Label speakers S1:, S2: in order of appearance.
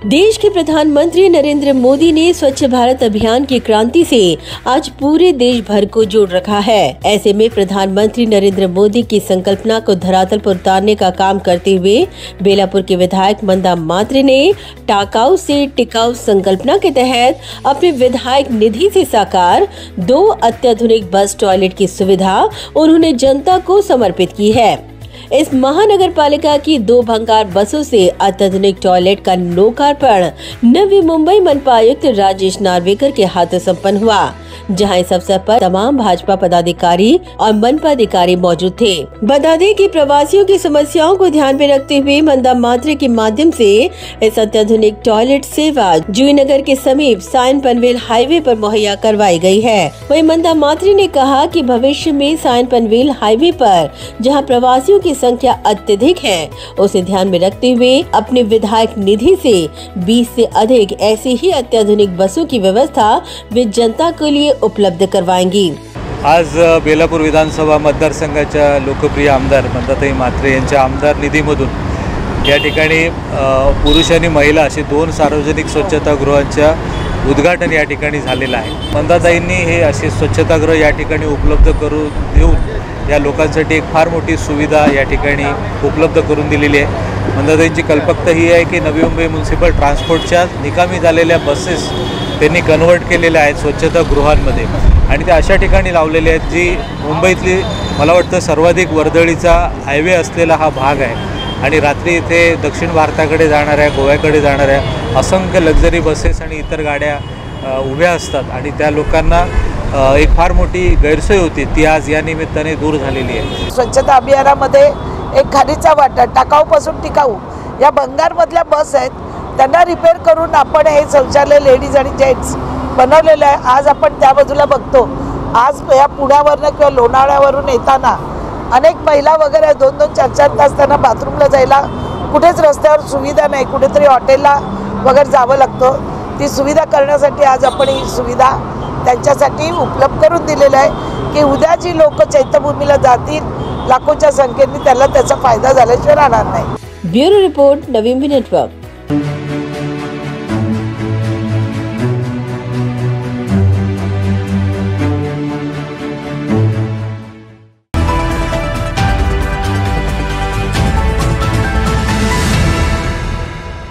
S1: देश के प्रधानमंत्री नरेंद्र मोदी ने स्वच्छ भारत अभियान की क्रांति से आज पूरे देश भर को जोड़ रखा है। ऐसे में प्रधानमंत्री नरेंद्र मोदी की संकल्पना को धरातल पर उतारने का काम करते हुए बेलापुर के विधायक मंदा मात्रे ने टाकाऊ से टिकाऊ संकल्पना के तहत अपने विधायक निधि से साकार 2 अत्याधुनिक बस टॉयलेट की सुविधा उन्होंने जनता को समर्पित की है। इस महानगर पालिका की 2 भंगार बसों से अत्याधुनिक टॉयलेट का लोकार्पण नवी मुंबई मनपा आयुक्त राजेश नार्वेकर के हाथों संपन्न हुआ, जहां इस अवसर पर तमाम भाजपा पदाधिकारी और मनपा अधिकारी मौजूद थे। बता दें कि प्रवासियों की समस्याओं को ध्यान में रखते हुए मंदा मात्रे के माध्यम से इस अत्याधुनिक टॉयलेट सेवा जूहीनगर के समीप साइन पनवेल हाईवे पर मुहैया करवाई गई है। वहीं मंदा मात्रे ने कहा कि भविष्य में साइन पनवेल हाईवे पर जहां प्रवासियों की संख्या अत्यधिक है, उसे ध्यान में रखते हुए अपने विधायक निधि से 20 से अधिक ऐसी ही अत्याधुनिक बसों की व्यवस्था वे जनता के लिए उपलब्ध करवाएंगी।
S2: आज बेलापूर विधानसभा मतदारसंघाच्या लोकप्रिय आमदार मंदाताई मात्रे यांच्या आमदार निधीमधून या ठिकाणी पुरुष आणि महिला असे 2 सार्वजनिक स्वच्छतागृहांच्या उद्घाटन या ठिकाणी झालेलं आहे। मंदाताईंनी हे असे स्वच्छतागृह या ठिकाणी उपलब्ध करून देऊन या लोकांसाठी एक फार मोठी सुविधा या ठिकाणी उपलब्ध करून दिलेली आहे। मंदाताईंची कल्पकता ही आहे की नवी मुंबई म्युनिसिपल ट्रान्सपोर्टच्या निकामी झालेल्या बसेस त्यांनी कन्वर्ट केलेल्या आहेत स्वच्छतागृहांमध्ये आणि त्या अशा ठिकाणी लावलेल्या आहेत जी मुंबईतली मला वाटतं सर्वाधिक वर्दळीचा हायवे असलेला हा भाग आहे आणि रात्री इथे दक्षिण भारताकडे जाणाऱ्या गोव्याकडे जाणाऱ्या असंख्य लक्झरी बसेस आणि इतर गाड्या उभ्या असतात आणि त्या लोकांना एक फार मोठी गैरसोय होती, ती आज या निमित्ताने दूर झालेली आहे।
S3: स्वच्छता अभियानामध्ये एक खालीचा वाटा टाकाऊपासून टिकाऊ या भंगारमधल्या बस आहेत, त्यांना रिपेअर करून आपण हे शौचालय लेडीज आणि जेंट्स बनवलेलं आहे। आज आपण त्या बाजूला बघतो, आज या पुण्यावरनं किंवा लोणावळ्यावरून येताना अनेक महिला वगैरे 2-2, 4-4 तास त्यांना बाथरूमला जायला कुठेच रस्त्यावर सुविधा नाही, कुठेतरी हॉटेलला वगैरे जावं लागतं। ती सुविधा करण्यासाठी आज आपण ही सुविधा त्यांच्यासाठी उपलब्ध करून दिलेलं आहे की उद्या जी लोक चैत्यभूमीला जातील लाखोच्या संख्येने, त्याला त्याचा फायदा झाल्याशिवाय राहणार नाही।
S1: Bureau report, Navi Mumbai network.